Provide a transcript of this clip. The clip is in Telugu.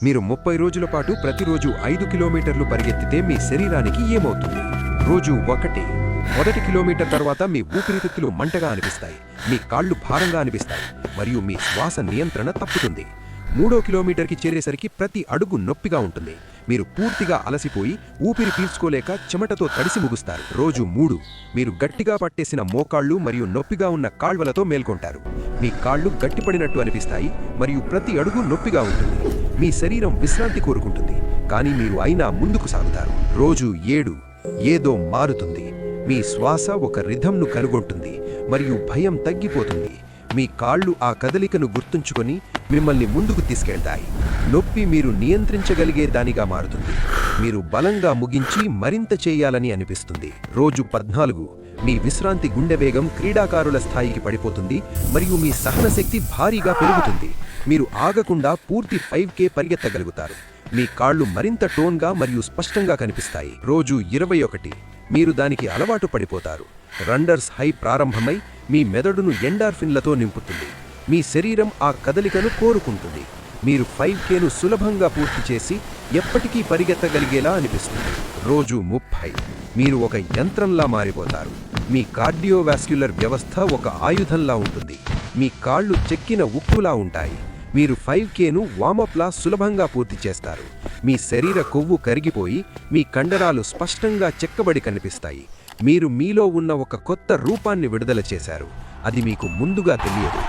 మీరు 30 రోజుల పాటు ప్రతిరోజు 5 కిలోమీటర్లు పరిగెత్తితే మీ శరీరానికి ఏమవుతుంది? రోజు 1. మొదటి కిలోమీటర్ తర్వాత మీ ఊపిరితిత్తులు మంటగా అనిపిస్తాయి, మీ కాళ్ళు భారంగా అనిపిస్తాయి మరియు మీ శ్వాస నియంత్రణ తప్పుతుంది. 3వ కిలోమీటర్కి చేరేసరికి ప్రతి అడుగు నొప్పిగా ఉంటుంది. మీరు పూర్తిగా అలసిపోయి ఊపిరి పీల్చుకోలేక చెమటతో తడిసి ముగుస్తారు. రోజు 3. మీరు గట్టిగా పట్టేసిన మోకాళ్ళు మరియు నొప్పిగా ఉన్న కాళ్వలతో మేల్కొంటారు. మీ కాళ్ళు గట్టిపడినట్టు అనిపిస్తాయి మరియు ప్రతి అడుగు నొప్పిగా ఉంటుంది. మీ శరీరం విశ్రాంతి కోరుకుంటుంది, కానీ మీరు అయినా ముందుకు సాగుతారు. రోజు 7. ఏదో మారుతుంది. మీ శ్వాస ఒక రిథంను కనుగొంటుంది మరియు భయం తగ్గిపోతుంది. మీ కాళ్ళు ఆ కదలికను గుర్తుంచుకొని మిమ్మల్ని ముందుకు తీసుకెళ్తాయి. నొప్పి మీరు నియంత్రించగలిగే దానిగా మారుతుంది. మీరు బలంగా ముగించి మరింత చేయాలని అనిపిస్తుంది. రోజు 14. మీ విశ్రాంతి గుండె వేగం క్రీడాకారుల స్థాయికి పడిపోతుంది మరియు మీ సహనశక్తి భారీగా పెరుగుతుంది. మీరు ఆగకుండా పూర్తి 5K పరిగెత్తగలుగుతారు. మీ కాళ్ళు మరింత టోన్గా మరియు స్పష్టంగా కనిపిస్తాయి. రోజు 21. మీరు దానికి అలవాటు పడిపోతారు. రన్నర్స్ హై ప్రారంభమై మీ మెదడును ఎండార్ఫిన్లతో నింపుతుంది. మీ శరీరం ఆ కదలికను కోరుకుంటుంది. మీరు 5Kను సులభంగా పూర్తి చేసి ఎప్పటికీ పరిగెత్తగలిగేలా అనిపిస్తుంది. రోజు 30. మీరు ఒక యంత్రంలా మారిపోతారు. మీ కార్డియోవాస్క్యులర్ వ్యవస్థ ఒక ఆయుధంలా ఉంటుంది. మీ కాళ్ళు చెక్కిన ఉక్కులా ఉంటాయి. మీరు 5Kను వామప్లా సులభంగా పూర్తి చేస్తారు. మీ శరీర కొవ్వు కరిగిపోయి మీ కండరాలు స్పష్టంగా చెక్కబడి కనిపిస్తాయి. మీరు మీలో ఉన్న ఒక కొత్త రూపాన్ని విడుదల చేశారు. అది మీకు ముందుగా తెలియదు.